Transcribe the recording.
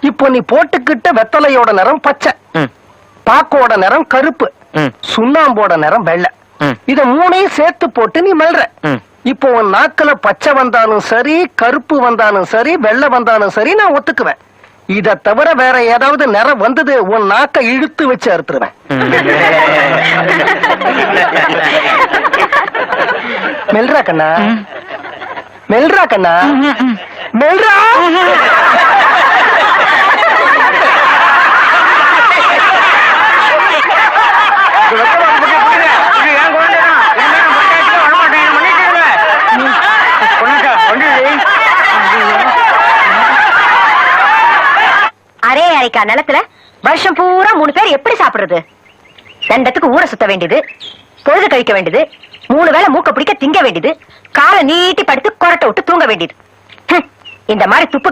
இப்போ நீ போட்டுக்கிட்ட வெத்தலையோட நிறம் பச்சை, பாக்கோட நிறம் கருப்பு, சுண்ணாம்போட நிறம் வெள்ளை. இத மூணையும் சேர்த்து போட்டு நீ மெல்ற. இப்போ உன் நாக்குல பச்சை வந்தாலும் சரி, கருப்பு வந்தாலும் சரி, வெள்ளை வந்தாலும் சரி, நான் ஒத்துக்குவேன். இத தவிர வேற ஏதாவது நிறம் வந்தது உன் நாக்க இழுத்து வச்சு அறுத்துருவேன். மெல்றா கண்ணா, மெல்றா கண்ணா, மெல்றா. அரே அரைக்கா நிலத்துல வருஷம் பூரா 3 பேர் எப்படி சாப்பிடுறது? தண்டத்துக்கு ஊரை சுத்த வேண்டியது, பொழுது கழிக்க வேண்டியது, 3 வேளை மூக்க பிடிக்க திங்க வேண்டியது, காலை நீட்டி படுத்து கொரட்டை விட்டு தூங்க வேண்டியது. இந்த மாதிரி துப்பு